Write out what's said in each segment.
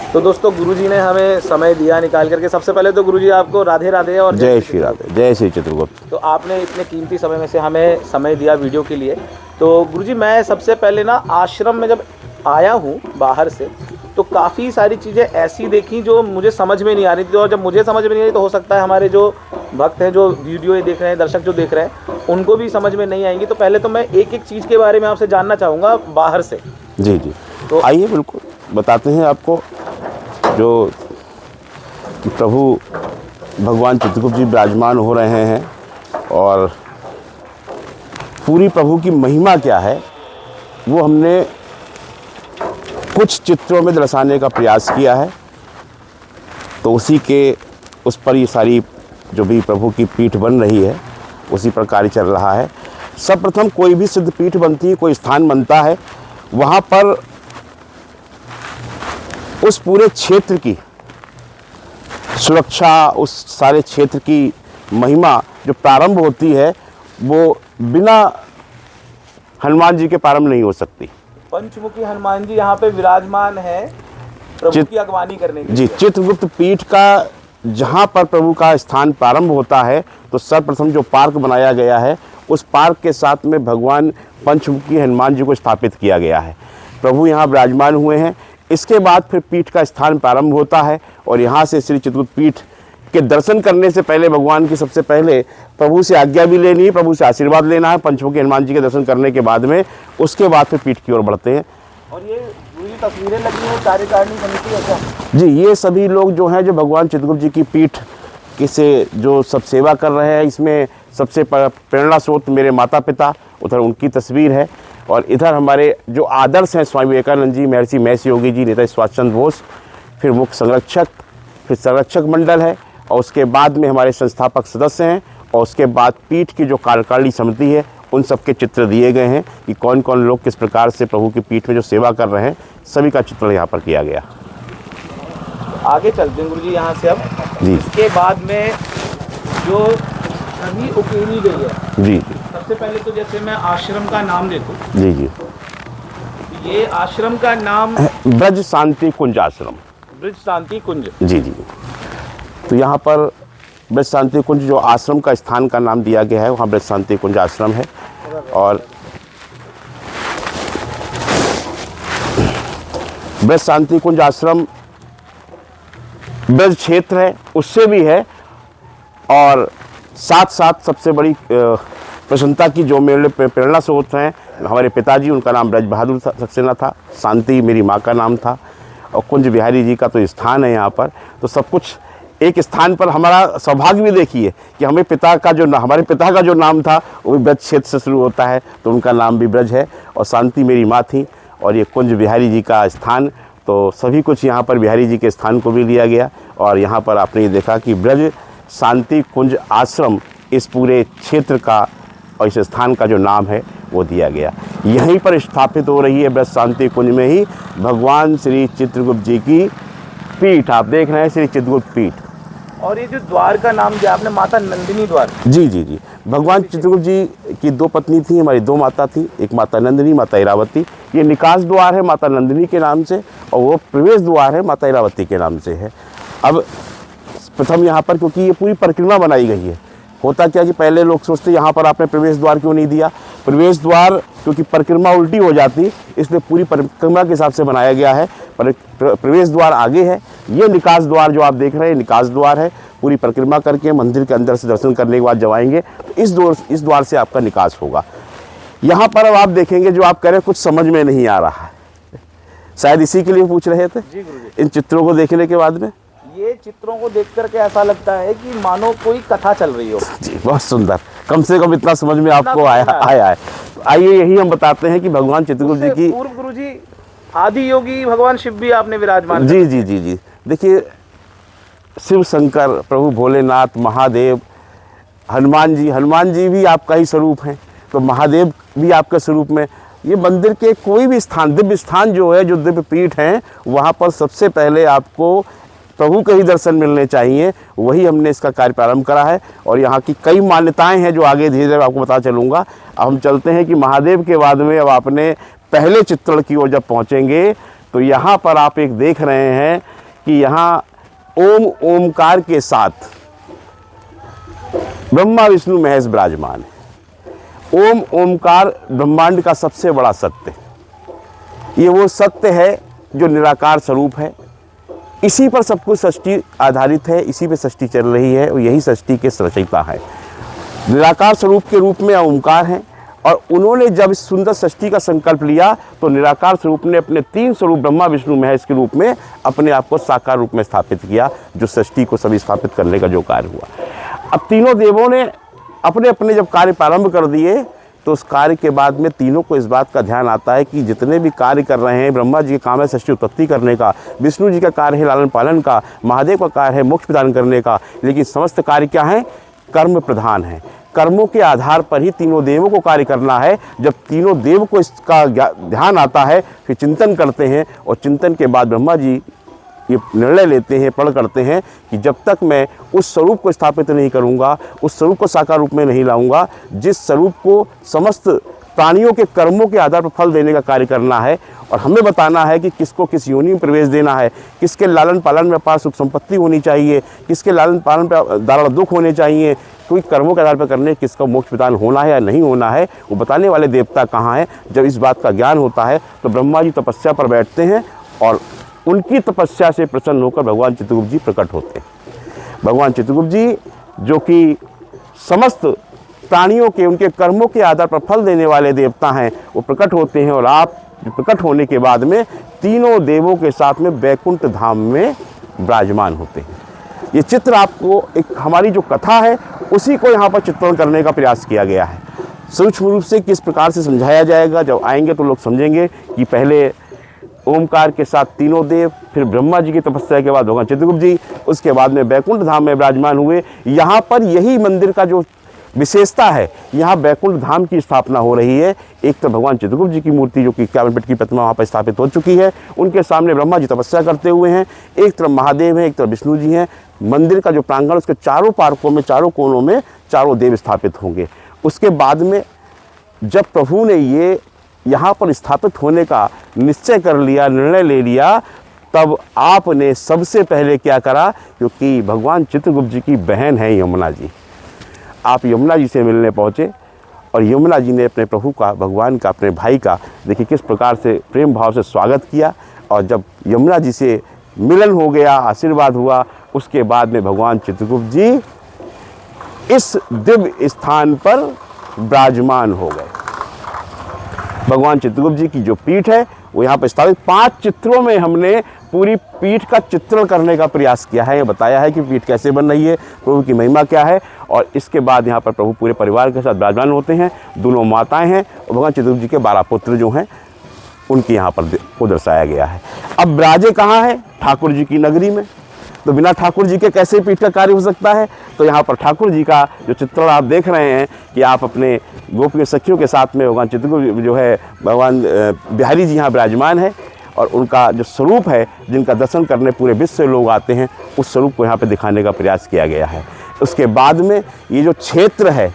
तो दोस्तों गुरुजी ने हमें समय दिया निकाल करके। सबसे पहले तो गुरुजी आपको राधे राधे और जय श्री राधे, जय श्री चित्रगुप्त। तो आपने इतने कीमती समय में से हमें समय दिया वीडियो के लिए। तो गुरुजी मैं सबसे पहले ना आश्रम में जब आया हूँ बाहर से, तो काफ़ी सारी चीज़ें ऐसी देखी जो मुझे समझ में नहीं आ रही थी, और जब मुझे समझ में नहीं आ रही तो हो सकता है हमारे जो भक्त हैं, जो वीडियो ये देख रहे हैं, दर्शक जो देख रहे हैं, उनको भी समझ में नहीं आएंगी। तो पहले तो मैं एक एक चीज़ के बारे में आपसे जानना चाहूँगा बाहर से। जी जी, तो आइए बिल्कुल बताते हैं आपको जो कि प्रभु भगवान चित्रगुप्त जी विराजमान हो रहे हैं और पूरी प्रभु की महिमा क्या है वो हमने कुछ चित्रों में दर्शाने का प्रयास किया है। तो उस पर ये सारी जो भी प्रभु की पीठ बन रही है उसी पर कार्य चल रहा है। सर्वप्रथम कोई भी सिद्ध पीठ बनती है, कोई स्थान बनता है, वहाँ पर उस पूरे क्षेत्र की सुरक्षा, उस सारे क्षेत्र की महिमा जो प्रारंभ होती है वो बिना हनुमान जी के प्रारंभ नहीं हो सकती। पंचमुखी हनुमान जी यहाँ पे विराजमान है प्रभु की अगवानी करने के जी, लिए। चित्रगुप्त पीठ का जहाँ पर प्रभु का स्थान प्रारंभ होता है तो सर्वप्रथम जो पार्क बनाया गया है उस पार्क के साथ में भगवान पंचमुखी हनुमान जी को स्थापित किया गया है। प्रभु यहाँ विराजमान हुए हैं। इसके बाद फिर पीठ का स्थान प्रारंभ होता है और यहाँ से श्री चित्रगुप्त पीठ के दर्शन करने से पहले भगवान की सबसे पहले प्रभु से आज्ञा भी लेनी है, प्रभु से आशीर्वाद लेना है। पंचमुखी हनुमान जी के दर्शन करने के बाद में उसके बाद फिर पीठ की ओर बढ़ते हैं। और ये पूरी तस्वीरें लगी हैं कार्यकारिणी समिति है क्या? जी, ये सभी लोग जो हैं जो भगवान चित्रगुप्त जी की पीठ के से जो सब सेवा कर रहे हैं, इसमें सबसे प्रेरणा स्रोत मेरे माता पिता, उधर उनकी तस्वीर है, और इधर हमारे जो आदर्श हैं स्वामी विवेकानंद जी, महर्षि महर्षि योगी जी, नेता सुभाष चंद्र बोस, फिर मुख्य संरक्षक, फिर संरक्षक मंडल है, और उसके बाद में हमारे संस्थापक सदस्य हैं, और उसके बाद पीठ की जो कार्यकारिणी समिति है उन सब के चित्र दिए गए हैं कि कौन कौन लोग किस प्रकार से प्रभु की पीठ में जो सेवा कर रहे हैं, सभी का चित्रण यहाँ पर किया गया। आगे चलते हैं गुरुजी यहाँ से अब। जी, इसके बाद में जो छवि उकेरी गई है, जी, सबसे पहले तो जैसे मैं आश्रम का नाम देखूं, जी, जी, ये आश्रम का नाम ब्रज शांति कुंज आश्रम, ब्रज शांति कुंज। जी जी। तो यहाँ पर ब्रज शांति कुंज जो आश्रम का स्थान का नाम दिया गया है, वहाँ ब्रज शांति कुंज आश्रम है। और ब्रज शांति कुंज आश्रम ब्रज क्षेत्र है, उससे भी है, और साथ साथ सबसे बड़ी प्रसन्नता की जो मेरे प्रेरणा स्रोत हैं, हमारे पिताजी, उनका नाम ब्रज बहादुर सक्सेना था, शांति मेरी माँ का नाम था, और कुंज बिहारी जी का तो स्थान है यहाँ पर। तो सब कुछ एक स्थान पर। हमारा सौभाग्य भी देखिए कि हमारे पिता का जो नाम था वो भी ब्रज क्षेत्र से शुरू होता है, तो उनका नाम भी ब्रज है, और शांति मेरी माँ थी, और ये कुंज बिहारी जी का स्थान। तो सभी कुछ यहाँ पर बिहारी जी के स्थान को भी लिया गया, और यहाँ पर आपने ये देखा कि ब्रज शांति कुंज आश्रम इस पूरे क्षेत्र का और इस स्थान का जो नाम है वो दिया गया। यहीं पर स्थापित हो रही है ब्रज शांति कुंज में ही भगवान श्री चित्रगुप्त जी की पीठ। आप देख रहे हैं श्री चित्रगुप्त पीठ। और ये जो द्वार का नाम दिया आपने, माता नंदिनी द्वार। जी जी जी, भगवान चित्रगुप्त जी की दो पत्नी थी, हमारी दो माता थी, एक माता नंदिनी, माता इरावती। ये निकास द्वार है माता नंदिनी के नाम से, और वो प्रवेश द्वार है माता इरावती के नाम से है। अब प्रथम यहाँ पर, क्योंकि ये पूरी परिक्रमा बनाई गई है, होता क्या कि पहले लोग सोचते यहाँ पर आपने प्रवेश द्वार क्यों नहीं दिया। प्रवेश द्वार क्योंकि परिक्रमा उल्टी हो जाती, इसलिए पूरी परिक्रमा के हिसाब से बनाया गया है। प्रवेश द्वार आगे है। ये निकास द्वार जो आप देख रहे हैं निकास द्वार है। पूरी परिक्रमा करके मंदिर के अंदर से दर्शन करने के बाद जब आएंगे तो इस द्वार से आपका निकास होगा। यहाँ पर अब आप देखेंगे जो आप कह रहे हैं कुछ समझ में नहीं आ रहा है, शायद इसी के लिए पूछ रहे थे। जी गुरुजी। इन चित्रों को देखने के बाद में ये चित्रों को देख करके ऐसा लगता है कि मानो कोई कथा चल रही हो। जी, बहुत सुंदर। कम से कम इतना समझ में आपको आया है। आइए यही हम बताते हैं कि भगवान चित्रगुप्त जी की पूर्व गुरुजी आदि योगी भगवान शिव भी आपने विराजमान। जी जी जी जी, देखिए शिव शंकर, प्रभु भोलेनाथ, महादेव, हनुमान जी भी आपका ही स्वरूप हैं, तो महादेव भी आपके स्वरूप में। ये मंदिर के कोई भी स्थान, दिव्य स्थान जो है, जो दिव्य पीठ हैं, वहाँ पर सबसे पहले आपको प्रभु के ही दर्शन मिलने चाहिए। वही हमने इसका कार्य प्रारंभ करा है, और यहाँ की कई मान्यताएं हैं जो आगे धीरे धीरे आपको बता चलूँगा। अब हम चलते हैं कि महादेव के बाद में अब आपने पहले चित्रण की ओर जब पहुँचेंगे तो यहाँ पर आप एक देख रहे हैं कि यहाँ ओम ओमकार के साथ ब्रह्मा विष्णु महेश विराजमान है। ओम ओमकार ब्रह्मांड का सबसे बड़ा सत्य, ये वो सत्य है जो निराकार स्वरूप है। इसी पर सब कुछ सृष्टि आधारित है, इसी पे सृष्टि चल रही है और यही सृष्टि के रचयिता है। निराकार स्वरूप के रूप में ओमकार है और उन्होंने जब इस सुंदर सृष्टि का संकल्प लिया तो निराकार स्वरूप ने अपने 3 स्वरूप ब्रह्मा विष्णु महेश के रूप में अपने आप को साकार रूप में स्थापित किया, जो सृष्टि को सभी स्थापित करने का जो कार्य हुआ। अब तीनों देवों ने अपने अपने जब कार्य प्रारंभ कर दिए तो उस कार्य के बाद में तीनों को इस बात का ध्यान आता है कि जितने भी कार्य कर रहे हैं, ब्रह्मा जी का काम है सृष्टि उत्पत्ति करने का, विष्णु जी का कार्य है लालन पालन का, महादेव का कार्य है मोक्ष प्रदान करने का, लेकिन समस्त कार्य क्या है? कर्म प्रधान है। कर्मों के आधार पर ही तीनों देवों को कार्य करना है। जब तीनों देव को इसका ध्यान आता है फिर चिंतन करते हैं और चिंतन के बाद ब्रह्मा जी ये निर्णय लेते हैं, प्रण करते हैं कि जब तक मैं उस स्वरूप को स्थापित नहीं करूंगा, उस स्वरूप को साकार रूप में नहीं लाऊंगा, जिस स्वरूप को समस्त प्राणियों के कर्मों के आधार पर फल देने का कार्य करना है और हमें बताना है कि किसको किस योनि में प्रवेश देना है, किसके लालन पालन में अपार सुख संपत्ति होनी चाहिए, किसके लालन पालन पर दारुण दुख होने चाहिए, कोई कर्मों के आधार पर करने किसका मोक्ष प्रदान होना है या नहीं होना है, वो बताने वाले देवता कहाँ हैं। जब इस बात का ज्ञान होता है तो ब्रह्मा जी तपस्या पर बैठते हैं और उनकी तपस्या से प्रसन्न होकर भगवान चित्रगुप्त जी प्रकट होते हैं। भगवान चित्रगुप्त जी जो कि समस्त प्राणियों के उनके कर्मों के आधार पर फल देने वाले देवता हैं, वो प्रकट होते हैं और आप प्रकट होने के बाद में तीनों देवों के साथ में बैकुंठ धाम में विराजमान होते हैं। ये चित्र आपको एक हमारी जो कथा है उसी को यहाँ पर चित्रण करने का प्रयास किया गया है। सूक्ष्म रूप से किस प्रकार से समझाया जाएगा, जब आएंगे तो लोग समझेंगे कि पहले ओमकार के साथ तीनों देव, फिर ब्रह्मा जी की तपस्या के बाद भगवान चित्रगुप्त जी, उसके बाद में बैकुंठ धाम में विराजमान हुए। यहाँ पर यही मंदिर का जो विशेषता है, यहाँ बैकुंठ धाम की स्थापना हो रही है। एक तो भगवान चित्रगुप्त जी की मूर्ति जो कि 51 फीट की प्रतिमा वहाँ पर स्थापित हो चुकी है, उनके सामने ब्रह्मा जी तपस्या करते हुए हैं, एक तरफ महादेव हैं, एक तरफ विष्णु जी हैं। मंदिर का जो प्रांगण उसके चारों पार्कों में, चारों कोनों में चारों देव स्थापित होंगे। उसके बाद में जब प्रभु ने ये यहाँ पर स्थापित होने का निश्चय कर लिया, निर्णय ले लिया, तब आपने सबसे पहले क्या करा, क्योंकि भगवान चित्रगुप्त जी की बहन है यमुना जी, आप यमुना जी से मिलने पहुँचे और यमुना जी ने अपने प्रभु का, भगवान का, अपने भाई का देखिए किस प्रकार से प्रेम भाव से स्वागत किया। और जब यमुना जी से मिलन हो गया, आशीर्वाद हुआ, उसके बाद में भगवान चित्रगुप्त जी इस दिव्य स्थान पर विराजमान हो गए। भगवान चित्रगुप्त जी की जो पीठ है वो यहाँ पर स्थापित 5 चित्रों में हमने पूरी पीठ का चित्रण करने का प्रयास किया है। ये बताया है कि पीठ कैसे बन रही है, प्रभु की महिमा क्या है, और इसके बाद यहाँ पर प्रभु पूरे परिवार के साथ विराजमान होते हैं। दोनों माताएं हैं और भगवान चित्रगुप्त जी के 12 पुत्र जो हैं उनकी यहाँ पर को दर्शाया गया है। अब विराजे कहाँ है? ठाकुर जी की नगरी में। तो बिना ठाकुर जी के कैसे पीठ का कार्य हो सकता है? तो यहाँ पर ठाकुर जी का जो चित्रण आप देख रहे हैं कि आप अपने गोपियों सखियों के साथ में भगवान चित्रगुप्त जो है, भगवान बिहारी जी यहाँ विराजमान है और उनका जो स्वरूप है, जिनका दर्शन करने पूरे विश्व से लोग आते हैं, उस स्वरूप को यहाँ पे दिखाने का प्रयास किया गया है। उसके बाद में ये जो क्षेत्र है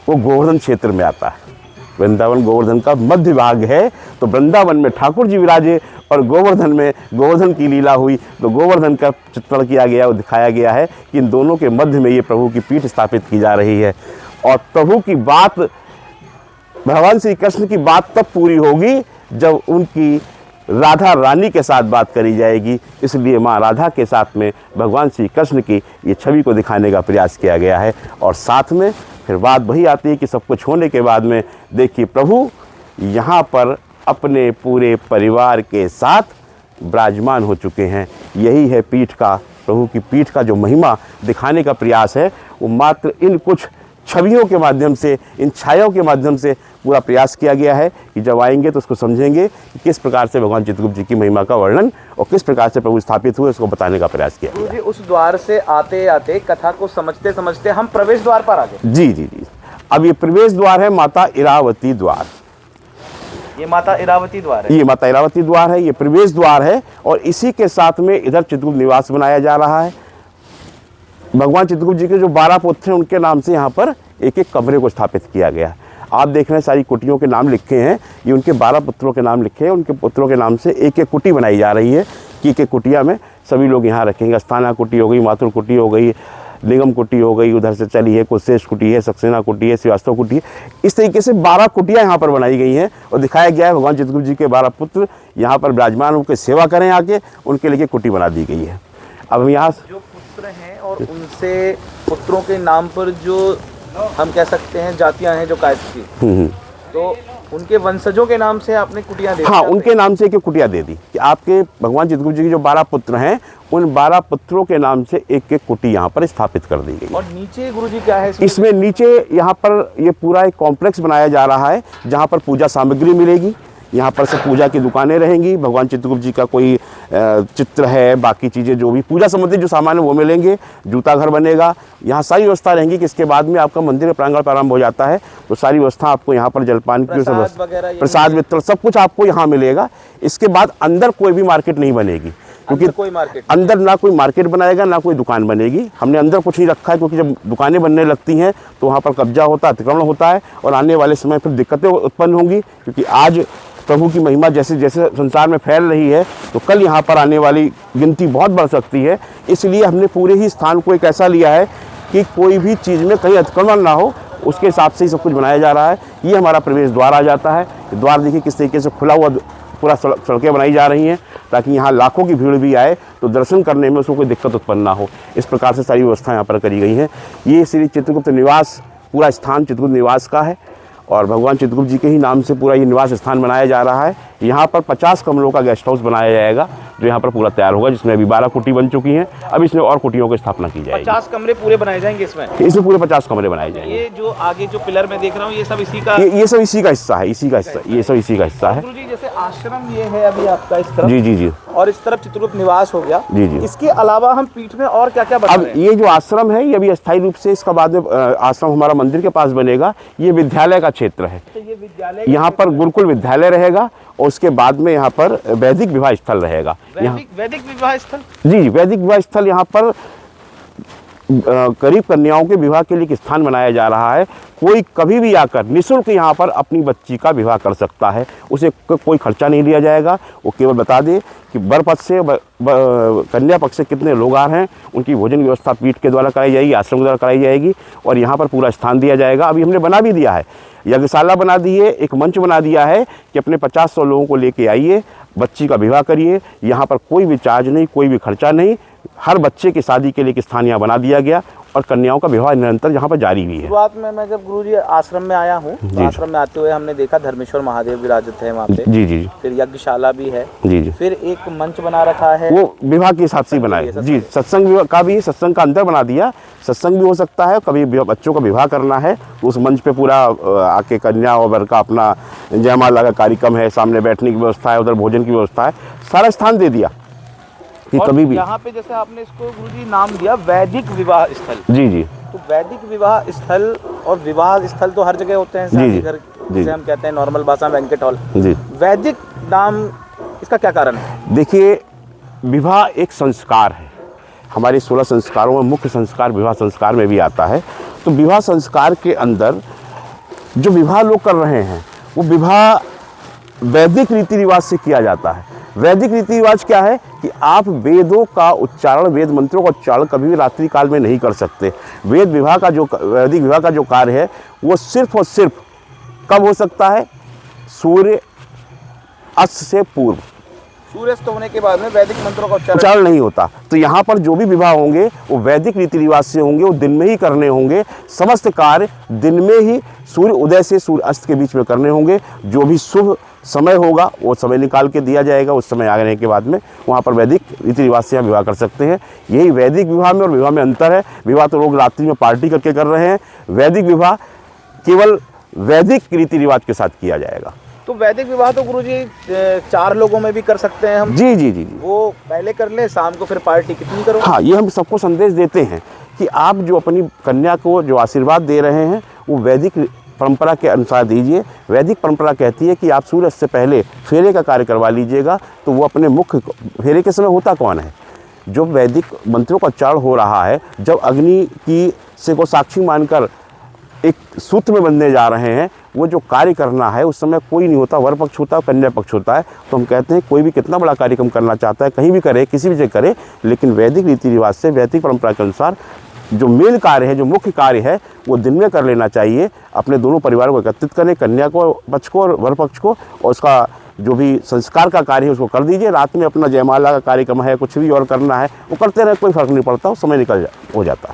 वो गोवर्धन क्षेत्र में आता है। वृंदावन गोवर्धन का मध्य भाग है, तो वृंदावन में ठाकुर जी विराजे और गोवर्धन में गोवर्धन की लीला हुई, तो गोवर्धन का चित्रण किया गया, वो दिखाया गया है कि इन दोनों के मध्य में ये प्रभु की पीठ स्थापित की जा रही है। और प्रभु की बात, भगवान श्री कृष्ण की बात तब पूरी होगी जब उनकी राधा रानी के साथ बात करी जाएगी। इसलिए माँ राधा के साथ में भगवान श्री कृष्ण की ये छवि को दिखाने का प्रयास किया गया है। और साथ में फिर बात वही आती है कि सब कुछ होने के बाद में देखिए प्रभु यहाँ पर अपने पूरे परिवार के साथ विराजमान हो चुके हैं। यही है पीठ का, प्रभु की पीठ का जो महिमा दिखाने का प्रयास है, वो मात्र इन कुछ छवियों के माध्यम से, इन छायाओं के माध्यम से पूरा प्रयास किया गया है कि जब आएंगे तो उसको समझेंगे कि किस प्रकार से भगवान चित्रगुप्त जी की महिमा का वर्णन और किस प्रकार से प्रभु स्थापित हुए, उसको बताने का प्रयास किया गया। उस द्वार से आते आते कथा को समझते समझते हम प्रवेश द्वार पर आ गए। जी जी जी, अब ये प्रवेश द्वार है माता इरावती द्वार। ये माता इरावती द्वार है, ये माता इरावती द्वार है, ये प्रवेश द्वार है। और इसी के साथ में इधर चित्रगुप्त निवास बनाया जा रहा है। भगवान चित्रगुप्त जी के जो 12 पुत्र हैं उनके नाम से यहाँ पर एक एक कमरे को स्थापित किया गया। आप देख रहे हैं सारी कुटियों के नाम लिखे हैं, ये उनके 12 पुत्रों के नाम लिखे हैं। उनके पुत्रों के नाम से एक एक कुटी बनाई जा रही है एक कुटिया में सभी लोग यहाँ रखेंगे। अस्थाना कुटी हो गई, माथुर कुटी हो गई, निगम कुटी हो गई, उधर से चली है कुलशेष कुटी है, सक्सेना कुटी है, श्रीवास्तव कुटी है। इस तरीके से 12 कुटियाँ यहाँ पर बनाई गई हैं और दिखाया गया है भगवान चित्रगुप्त जी के 12 पुत्र यहाँ पर विराजमान होकर सेवा करें आके, उनके लिए कुटी बना दी गई है। अब हम यहाँ जो पुत्र हैं और उनसे पुत्रों के नाम पर जो हम कह सकते हैं जातियाँ हैं जो कायस्थ की, तो उनके वंशजों के नाम से आपने कुटियाँ दे दी? हाँ, उनके नाम से एक कुटिया दे दी कि आपके भगवान चित्रगुप्त जी के जो 12 पुत्र हैं उन 12 पुत्रों के नाम से एक कुटी यहाँ पर स्थापित कर दी गई। और नीचे गुरुजी क्या है इसमें नीचे यहाँ पर ये पूरा एक कॉम्प्लेक्स बनाया जा रहा है जहाँ पर पूजा सामग्री मिलेगी। यहाँ पर से पूजा की दुकानें रहेंगी, भगवान चित्रगुप्त जी का कोई चित्र है, बाकी चीज़ें जो भी पूजा संबंधित जो सामान है वो मिलेंगे, जूता घर बनेगा, यहाँ सारी व्यवस्था रहेंगी कि इसके बाद में आपका मंदिर प्रांगण प्रारंभ हो जाता है तो सारी व्यवस्था आपको यहाँ पर जलपान की प्रसाद वितरण सब कुछ आपको यहाँ मिलेगा। इसके बाद अंदर कोई भी मार्केट नहीं बनेगी, क्योंकि अंदर ना कोई मार्केट बनाएगा ना कोई दुकान बनेगी। हमने अंदर कुछ नहीं रखा है क्योंकि जब दुकानें बनने लगती हैं तो वहाँ पर कब्जा होता है, अतिक्रमण होता है और आने वाले समय फिर दिक्कतें उत्पन्न होंगी, क्योंकि आज प्रभु की महिमा जैसे जैसे संसार में फैल रही है तो कल यहाँ पर आने वाली गिनती बहुत बढ़ सकती है। इसलिए हमने पूरे ही स्थान को एक ऐसा लिया है कि कोई भी चीज़ में कहीं अतिक्रमण ना हो, उसके हिसाब से ही सब कुछ बनाया जा रहा है। ये हमारा प्रवेश द्वार आ जाता है। द्वार देखिए किस तरीके से खुला हुआ पूरा सड़कें बनाई जा रही हैं ताकि यहाँ लाखों की भीड़ भी आए तो दर्शन करने में उसको कोई दिक्कत उत्पन्न ना हो। इस प्रकार से सारी व्यवस्था यहाँ पर करी गई है। ये श्री चित्रगुप्त निवास, पूरा स्थान चित्रगुप्त निवास का है और भगवान चित्रगुप्त जी के ही नाम से पूरा ये निवास स्थान बनाया जा रहा है। यहाँ पर 50 कमरों का गेस्ट हाउस बनाया जाएगा जो यहाँ पर पूरा तैयार होगा, जिसमें अभी 12 कुटी बन चुकी हैं। अब इसमें और कुटियों की स्थापना की जाएगी। 50 कमरे पूरे बनाए जाएंगे इसमें पूरे 50 कमरे बनाए जाएंगे। ये जो आगे जो पिलर में देख रहा हूँ ये सब इसी का ये सब इसी का हिस्सा है, इसी का हिस्सा, ये सब इसी का हिस्सा है। गुरुजी जैसे आश्रम ये है अभी आपका इस तरफ, जी जी जी, और इस तरफ चित्रगुप्त निवास हो गया। जी जी। इसके अलावा हम पीठ में और क्या क्या बना रहे हैं? अब ये जो आश्रम है ये अभी अस्थायी रूप से, इसका बाद में आश्रम हमारा मंदिर के पास बनेगा। ये विद्यालय का क्षेत्र है, तो ये विद्यालय यहाँ पर गुरुकुल विद्यालय रहेगा और उसके बाद में यहाँ पर वैदिक विवाह स्थल रहेगा। वैदिक विवाह स्थल? जी, वैदिक विवाह स्थल यहाँ पर गरीब कन्याओं के विवाह के लिए एक स्थान बनाया जा रहा है। कोई कभी भी आकर निःशुल्क यहाँ पर अपनी बच्ची का विवाह कर सकता है, उसे कोई खर्चा नहीं लिया जाएगा। वो केवल बता दे कि वर पक्ष से कन्या पक्ष से कितने लोग आ रहे हैं, उनकी भोजन की व्यवस्था पीठ के द्वारा कराई जाएगी, आश्रम के द्वारा कराई जाएगी और यहाँ पर पूरा स्थान दिया जाएगा। अभी हमने बना भी दिया है, यज्ञशाला बना दी है, एक मंच बना दिया है कि अपने 50-100 लोगों को लेके आइए, बच्ची का विवाह करिए। यहाँ पर कोई भी चार्ज नहीं, कोई भी खर्चा नहीं। हर बच्चे की शादी के लिए एक स्थान यहाँ बना दिया गया और कन्याओं का विवाह निरंतर यहाँ पर जारी भी है। शुरुआत में मैं जब गुरुजी आश्रम में आया हूँ तो आश्रम में आते हुए हमने देखा धर्मेश्वर महादेव विराजित है वहाँ पे। जी जी। फिर यज्ञशाला भी है। जी जी। फिर एक मंच बना रखा है, वो विवाह के हिसाब से बनाया। जी, सत्संग का भी, सत्संग का अंदर बना दिया। सत्संग भी हो सकता है, कभी बच्चों का विवाह करना है तो उस मंच पे पूरा आके कन्या और वर का अपना जयमाला का कार्यक्रम है, सामने बैठने की व्यवस्था है, उधर भोजन की व्यवस्था है, सारा स्थान दे दिया कि कभी भी। यहाँ पे जैसे आपने इसको गुरुजी नाम दिया वैदिक विवाह स्थल। जी जी। तो वैदिक विवाह स्थल और विवाह स्थल तो हर जगह होते हैं, शादी घर जिसे हम कहते हैं नॉर्मल भाषा में बैंकेट हॉल। जी। वैदिक नाम इसका क्या कारण है? देखिए, विवाह एक संस्कार है, हमारे 16 संस्कारों में मुख्य संस्कार विवाह संस्कार में भी आता है। तो विवाह संस्कार के अंदर जो विवाह लोग कर रहे हैं वो विवाह वैदिक रीति रिवाज से किया जाता है। वैदिक रीति रिवाज क्या है कि आप वेदों का उच्चारण, वेद मंत्रों का उच्चारण कभी भी रात्रि काल में नहीं कर सकते। वैदिक विवाह का जो कार्य है वो सिर्फ और सिर्फ कब हो सकता है? सूर्य अस्त से पूर्व। सूर्यास्त होने के बाद में वैदिक मंत्रों का उच्चारण नहीं होता। तो यहाँ पर जो भी विवाह होंगे वो वैदिक रीति रिवाज से होंगे, वो दिन में ही करने होंगे। समस्त कार्य दिन में ही सूर्य उदय से सूर्य अस्त के बीच में करने होंगे। जो भी शुभ समय होगा वो समय निकाल के दिया जाएगा। उस समय आने के बाद में वहाँ पर वैदिक रीति रिवाज से हम विवाह कर सकते हैं। यही वैदिक विवाह में और विवाह में अंतर है। विवाह तो लोग रात्रि में पार्टी करके कर रहे हैं, वैदिक विवाह केवल वैदिक रीति रिवाज के साथ किया जाएगा। तो वैदिक विवाह तो गुरुजी 4 लोगों में भी कर सकते हैं हम? जी जी जी। वो पहले कर ले, शाम को फिर पार्टी कितनी करो? हाँ, ये हम सबको संदेश देते हैं कि आप जो अपनी कन्या को जो आशीर्वाद दे रहे हैं वो वैदिक परंपरा के अनुसार दीजिए। वैदिक परंपरा कहती है कि आप सूर्य से पहले फेरे का कार्य करवा लीजिएगा। तो वो अपने मुख्य फेरे के समय होता कौन है? जो वैदिक मंत्रों का उच्चारण हो रहा है, जब अग्नि की से को साक्षी मानकर एक सूत्र में बंधने जा रहे हैं। वो जो कार्य करना है उस समय कोई नहीं होता, वर पक्ष होता है, कन्या पक्ष होता है। तो हम कहते हैं कोई भी कितना बड़ा कार्यक्रम करना चाहता है, कहीं भी करे, किसी भी जगह करे, लेकिन वैदिक रीति रिवाज से, वैदिक परंपरा के अनुसार जो मेन कार्य है, जो मुख्य कार्य है, वो दिन में कर लेना चाहिए। अपने दोनों परिवारों को एकत्रित करें, कन्या को पक्ष को और वर पक्ष को, और उसका जो भी संस्कार का कार्य है उसको कर दीजिए। रात में अपना जयमाला का कार्यक्रम है, कुछ भी और करना है वो करते रहे, कोई फर्क नहीं पड़ता, वो समय हो जाता है।